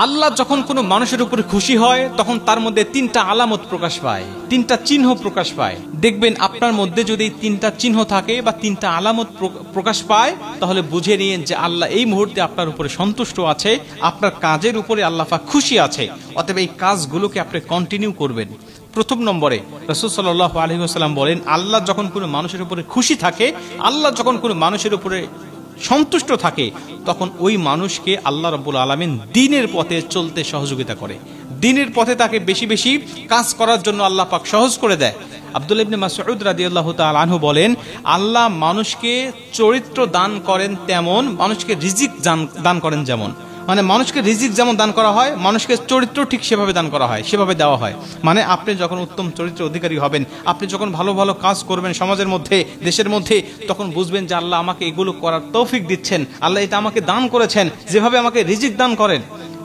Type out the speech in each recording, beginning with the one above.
আল্লাহ যখন কোনো মানুষের উপরে খুশি হয় তখন তার মধ্যে তিনটা আলামত প্রকাশ পায়, তিনটা চিহ্ন প্রকাশ পায়। দেখবেন আপনার মধ্যে যদি তিনটা চিহ্ন থাকে বা তিনটা আলামত প্রকাশ পায় তাহলে বুঝে নিন যে আল্লাহ এই মুহূর্তে আপনার উপরে সন্তুষ্ট আছে, আপনার কাজের উপরে আল্লাহ পাক খুশি আছে। অতএব এই কাজগুলোকে আপনি কন্টিনিউ করবেন। প্রথম নম্বরে রাসূল সাল্লাল্লাহু আলাইহি ওয়াসাল্লাম বলেন, আল্লাহ যখন কোনো মানুষের উপরে খুশি থাকে, আল্লাহ যখন কোনো মানুষের উপরে সন্তুষ্ট থাকে, তখন ওই মানুষকে আল্লাহ রাব্বুল আলামিন দ্বীনের পথে চলতে সহযোগিতা করে, দ্বীনের পথে তাকে বেশি বেশি কাজ করার জন্য আল্লাহ পাক সহজ করে দেয়। আব্দুল্লাহ ইবনে মাসউদ রাদিয়াল্লাহু তাআলা আনহু বলেন, আল্লাহ মানুষকে চরিত্র দান করেন তেমন মানুষকে রিজিক দান করেন যেমন, মানে মানুষকে রিজিক যেমন দান করা হয়, মানুষকে চরিত্র ঠিক সেভাবে দান করা হয়, সেভাবে দেওয়া হয়। মানে আপনি যখন উত্তম চরিত্রের অধিকারী হবেন, আপনি যখন ভালো ভালো কাজ করবেন সমাজের মধ্যে, দেশের মধ্যে, তখন বুঝবেন যে আল্লাহ আমাকে এগুলো করার তৌফিক দিচ্ছেন, আল্লাহ এটা আমাকে দান করেছেন, যেভাবে আমাকে রিজিক দান করেন।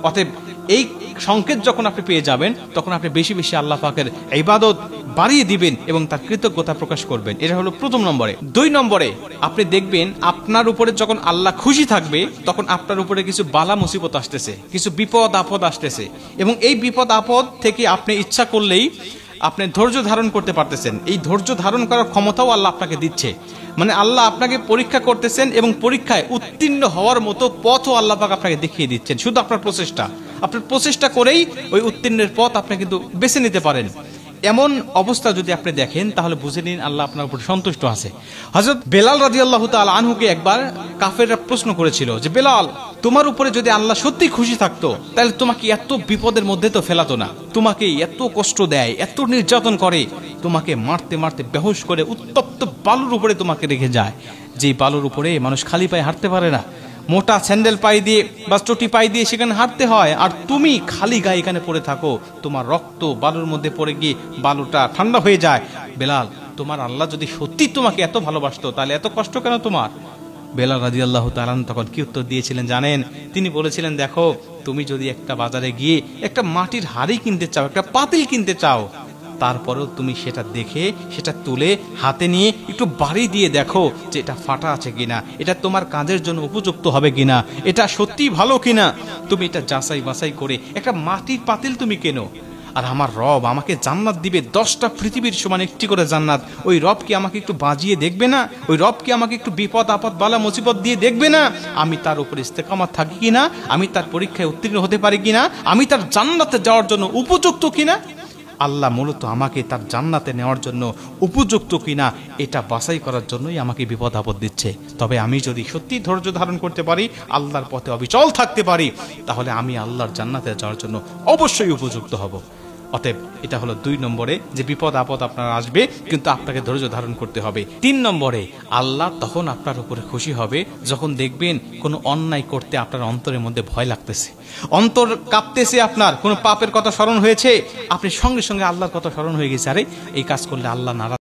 অতএব এই সংকেত যখন আপনি পেয়ে যাবেন তখন আপনি বেশি বেশি আল্লাহ পাকের ইবাদত বাড়িয়ে দিবেন এবং তার কৃতজ্ঞতা প্রকাশ করবেন। এটা হলো প্রথম নম্বরে। দুই নম্বরে আপনি দেখবেন আপনার উপরে যখন আল্লাহ খুশি থাকবে তখন আপনার উপরে কিছু বালা মুসিবত আসতেছে, কিছু বিপদ আপদ আসতেছে, এবং এই বিপদ আপদ থেকে আপনি ইচ্ছা করলেই আপনি ধৈর্য ধারণ করতে পারতেছেন। এই ধৈর্য ধারণ করার ক্ষমতাও আল্লাহ আপনাকে দিচ্ছে। মানে আল্লাহ আপনাকে পরীক্ষা করতেছেন এবং পরীক্ষায় উত্তীর্ণ হওয়ার মতো পথও আল্লাহ পাক আপনাকে দেখিয়ে দিচ্ছেন। শুধু আপনার প্রচেষ্টা করেই ওই উত্তীর্ণের পথ আপনি কিন্তু বেছে নিতে পারেন। এমন অবস্থা যদি আপনি দেখেন তাহলে বুঝে নিন আল্লাহ আপনার উপর সন্তুষ্ট আছে। হযরত বেলাল রাদিয়াল্লাহু তাআলা আনহুকে একবার কাফেররা প্রশ্ন করেছিল যে, বেলাল, তোমার উপরে যদি আল্লাহ সত্যি খুশি থাকতো তাহলে তোমাকে এত বিপদের মধ্যে তো ফেলাতো না, তোমাকে এত কষ্ট দেয়, এত নির্যাতন করে, তোমাকে মারতে মারতে বেহুশ করে উত্তপ্ত বালুর উপরে তোমাকে রেখে যায়, যেই বালুর উপরে মানুষ খালি পায়ে হাঁটতে পারে না, মোটা স্যান্ডেল পায়ে দিয়ে বা চটি পায়ে দিয়ে সেখানে হাঁটতে হয়, আর তুমি খালি গায়ে এখানে পড়ে থাকো, তোমার রক্ত বালুর মধ্যে পড়ে গিয়ে বালুটা ঠান্ডা হয়ে যায়। বেলাল, তোমার আল্লাহ যদি সত্যি তোমাকে এত ভালোবাসতো তাহলে এত কষ্ট কেন তোমার? বেলাল রাদিয়াল্লাহু তাআলা তখন কি উত্তর দিয়েছিলেন জানেন? তিনি বলেছিলেন, দেখো, তুমি যদি একটা বাজারে গিয়ে একটা মাটির হাঁড়ি কিনতে চাও, একটা পাতিল কিনতে চাও, তারপরেও তুমি সেটা দেখে সেটা তুলে হাতে নিয়ে একটু বাড়ি দিয়ে দেখো যে এটা ফাটা আছে কিনা, এটা তোমার কাজের জন্য উপযুক্ত হবে কিনা, এটা সত্যি ভালো কিনা, তুমি এটা যাচাই বাছাই করে একটা মাটির পাতিল তুমি কেনো। আর আমার রব আমাকে জান্নাত দিবে 10টা পৃথিবীর সমান একটি করে জান্নাত। ওই রব কি আমাকে একটু বাজিয়ে দেখবে না? ওই রব কি আমাকে একটু বিপদ আপদ বালা মুসিবত দিয়ে দেখবে না? আমি তার উপর ইস্তেকামত থাকি কিনা, আমি তার পরীক্ষায় উত্তীর্ণ হতে পারি কিনা, আমি তার জান্নাতে যাওয়ার জন্য উপযুক্ত কিনা। আল্লাহ মূলত আমাকে তার জান্নাতে নেওয়ার জন্য উপযুক্ত কিনা এটা বাছাই করার জন্যই আমাকে বিপদ আপদ দিচ্ছে। তবে আমি যদি সত্যি ধৈর্য ধারণ করতে পারি, আল্লাহর পথে অবিচল থাকতে পারি, তাহলে আমি আল্লাহর জান্নাতে যাওয়ার জন্য অবশ্যই উপযুক্ত হব। অতএব এটা হলো 2 নম্বরে, যে বিপদ আপদ আপনার আসবে কিন্তু আপনাকে ধৈর্য ধারণ করতে হবে। 3 নম্বরে, আল্লাহ তখন আপনার উপরে খুশি হবে যখন দেখবেন কোনো অন্যায় করতে আপনার অন্তরের মধ্যে ভয় লাগতেছে, অন্তর কাঁপতেছে, আপনার কোনো পাপের কথা স্মরণ হয়েছে, আপনি সঙ্গে সঙ্গে আল্লাহর কথা স্মরণ হয়ে গেছে, আরে এই কাজ করলে আল্লাহ নারাজ